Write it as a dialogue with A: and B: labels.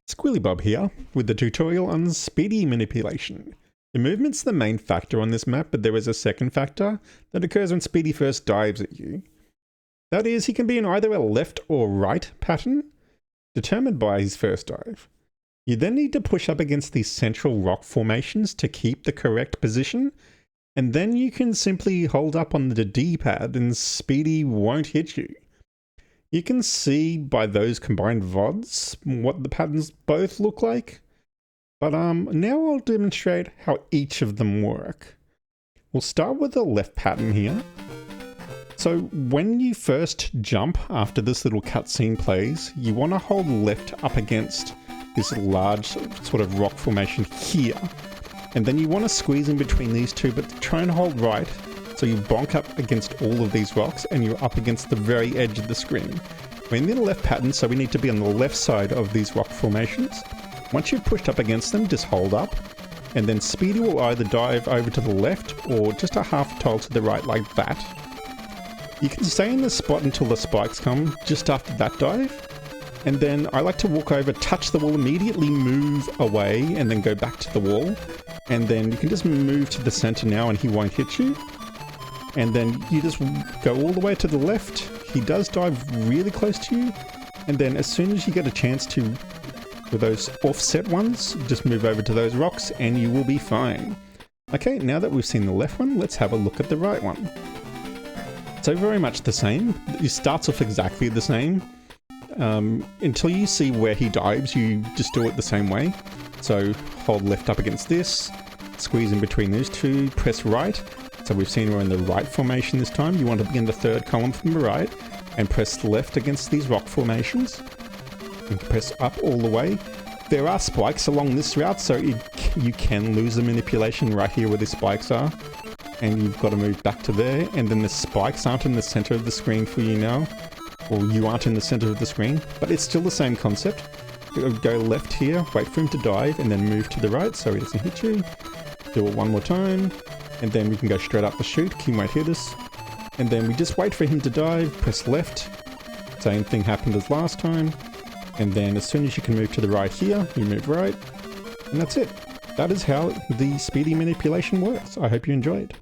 A: Squilly Bob here, with the tutorial on speedy manipulation. Your movement's the main factor on this map, but there is a second factor that occurs when Speedy first dives at you. That is, he can be in either a left or right pattern, determined by his first dive. You then need to push up against these central rock formations to keep the correct position, and then you can simply hold up on the D-pad and Speedy won't hit you. You can see by those combined VODs what the patterns both look like, but now I'll demonstrate how each of them work. We'll start with the left pattern here. So when you first jump after this little cutscene plays, you want to hold left up against this large sort of rock formation here, and then you want to squeeze in between these two, but try and hold right. So you bonk up against all of these rocks and you're up against the very edge of the screen. We're in the left pattern, so we need to be on the left side of these rock formations. Once you've pushed up against them, just hold up. And then Speedy will either dive over to the left or just a half tile to the right like that. You can stay in this spot until the spikes come just after that dive. And then I like to walk over, touch the wall, immediately move away and then go back to the wall. And then you can just move to the center now and he won't hit you. And then you just go all the way to the left. He does dive really close to you. And then as soon as you get a chance to, with those offset ones, just move over to those rocks and you will be fine. Okay, now that we've seen the left one, let's have a look at the right one. So very much the same. It starts off exactly the same. Until you see where he dives, you just do it the same way. So hold left up against this, squeeze in between those two, press right. So we've seen we're in the right formation this time. You want to begin the third column from the right and press left against these rock formations. And press up all the way. There are spikes along this route, so you can lose the manipulation right here where the spikes are. And you've got to move back to there. And then the spikes aren't in the center of the screen for you now. Or you aren't in the center of the screen, but it's still the same concept. Go left here, wait for him to dive, and then move to the right so he doesn't hit you. Do it one more time. And then we can go straight up the chute. He won't hit us. And then we just wait for him to dive, press left. Same thing happened as last time. And then as soon as you can move to the right here, you move right. And that's it. That is how the speedy manipulation works. I hope you enjoyed.